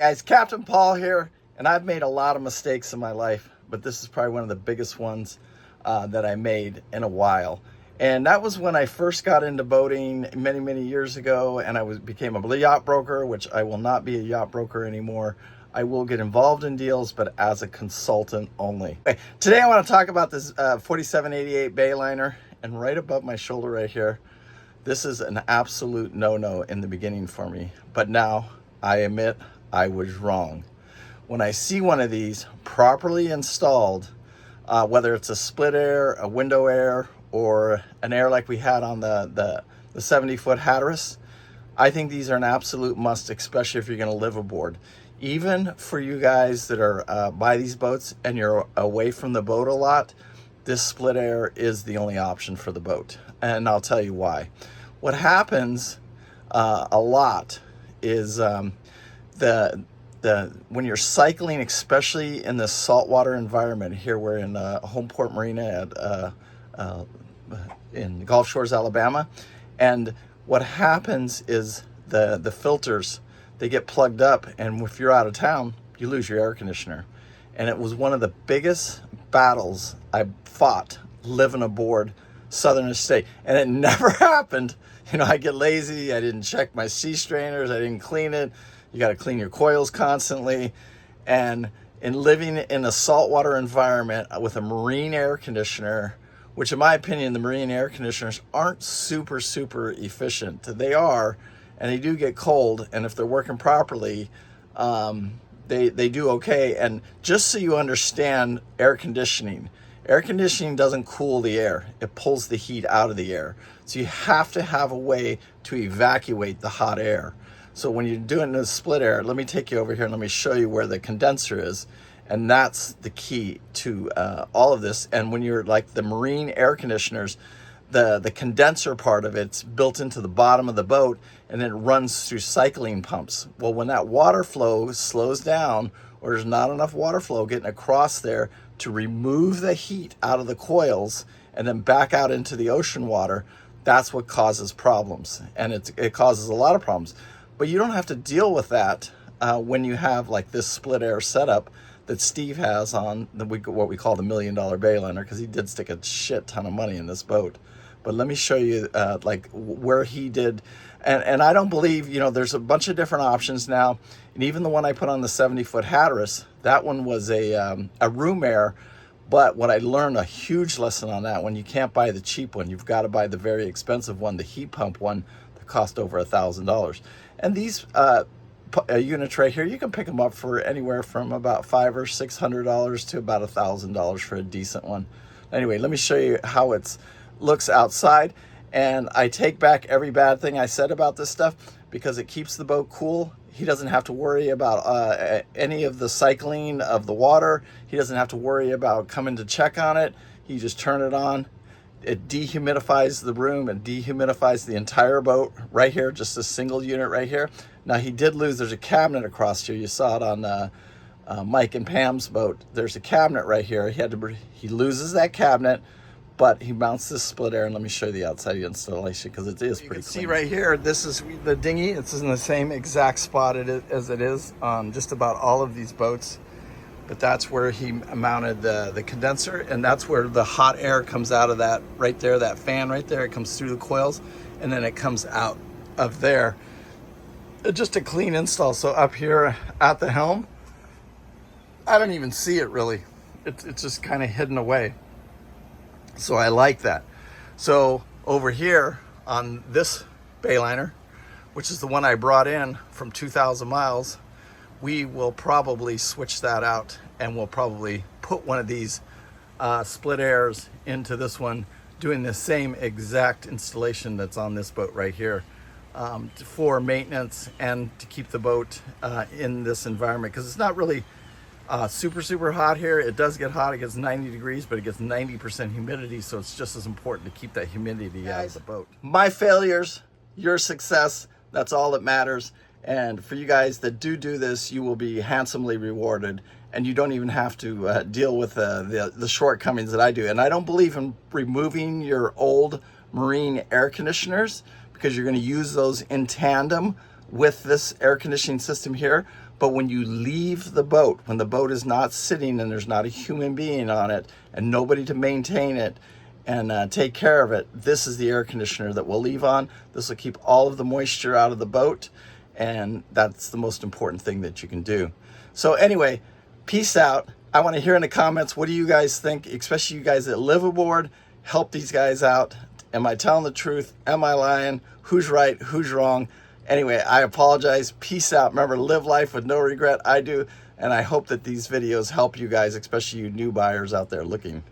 Guys, Captain Paul here, and I've made a lot of mistakes in my life, but this is probably one of the biggest ones that I made in a while. And that was when I first got into boating many years ago, and I became a yacht broker, which I will not be a yacht broker anymore. I will get involved in deals, but as a consultant only. Okay, today I want to talk about this 4788 Bayliner, and right above my shoulder right here, this is an absolute no-no in the beginning for me, but now I admit I was wrong. When I see one of these properly installed, whether it's a split air, a window air, or an air like we had on the 70-foot Hatteras, I think these are an absolute must, especially if you're going to live aboard. Even for you guys that are buy these boats and you're away from the boat a lot, this split air is the only option for the boat. And I'll tell you why. What happens a lot is when you're cycling, especially in the saltwater environment. Here we're in Homeport Marina in Gulf Shores, Alabama, and what happens is the filters, they get plugged up, and if you're out of town, you lose your air conditioner. And it was one of the biggest battles I fought living aboard Southern Estate, and it never happened. You know, I get lazy, I didn't check my sea strainers, I didn't clean it. You got to clean your coils constantly. And in living in a saltwater environment with a marine air conditioner, which in my opinion, the marine air conditioners aren't super efficient. They are, and they do get cold. And if they're working properly, they do okay. And just so you understand air conditioning doesn't cool the air. It pulls the heat out of the air. So you have to have a way to evacuate the hot air. So when you're doing the split air, let me take you over here and let me show you where the condenser is. And that's the key to all of this. And when you're like the marine air conditioners, the condenser part of it's built into the bottom of the boat, and then it runs through cycling pumps. Well, when that water flow slows down, or there's not enough water flow getting across there to remove the heat out of the coils and then back out into the ocean water, that's what causes problems. And it causes a lot of problems. But you don't have to deal with that when you have like this split air setup that Steve has on what we call the $1 million Bayliner, because he did stick a shit ton of money in this boat. But let me show you like where he did. And I don't believe, you know, there's a bunch of different options now. And even the one I put on the 70-foot Hatteras, that one was a room air. But what I learned, a huge lesson on that one, you can't buy the cheap one. You've got to buy the very expensive one, the heat pump one, that cost over $1,000. And these units right here, you can pick them up for anywhere from about $500 or $600 to about $1,000 for a decent one. Anyway, let me show you how it looks outside. And I take back every bad thing I said about this stuff because it keeps the boat cool. He doesn't have to worry about any of the cycling of the water. He doesn't have to worry about coming to check on it. You just turn it on. It dehumidifies the room and dehumidifies the entire boat right here, just a single unit right here. Now he did lose, there's a cabinet across here. You saw it on Mike and Pam's boat. There's a cabinet right here. He loses that cabinet, but he mounts this split air, and let me show you the outside installation because it is pretty clean. See right here, this is the dinghy. It's in the same exact spot as it is on just about all of these boats. But that's where he mounted the condenser, and that's where the hot air comes out of that right there, that fan right there. It comes through the coils, and then it comes out of there. Just a clean install. So up here at the helm, I don't even see it really. It's just kind of hidden away. So I like that. So over here on this Bayliner, which is the one I brought in from 2,000 miles, we will probably switch that out, and we'll probably put one of these split airs into this one, doing the same exact installation that's on this boat right here for maintenance and to keep the boat in this environment, because it's not really super hot here. It does get hot. It gets 90 degrees, but it gets 90% humidity, so it's just as important to keep that humidity out of the boat. My failures, your success, that's all that matters. And for you guys that do this, you will be handsomely rewarded, and you don't even have to deal with the shortcomings that I do. And I don't believe in removing your old marine air conditioners, because you're going to use those in tandem with this air conditioning system here. But when you leave the boat, when the boat is not sitting and there's not a human being on it and nobody to maintain it and take care of it, this is the air conditioner that we'll leave on. This will keep all of the moisture out of the boat, and that's the most important thing that you can do. So anyway, peace out. I want to hear in the comments, what do you guys think, especially you guys that live aboard? Help these guys out. Am I telling the truth? Am I lying? Who's right? Who's wrong? Anyway, I apologize. Peace out. Remember, live life with no regret. I do. And I hope that these videos help you guys, especially you new buyers out there looking.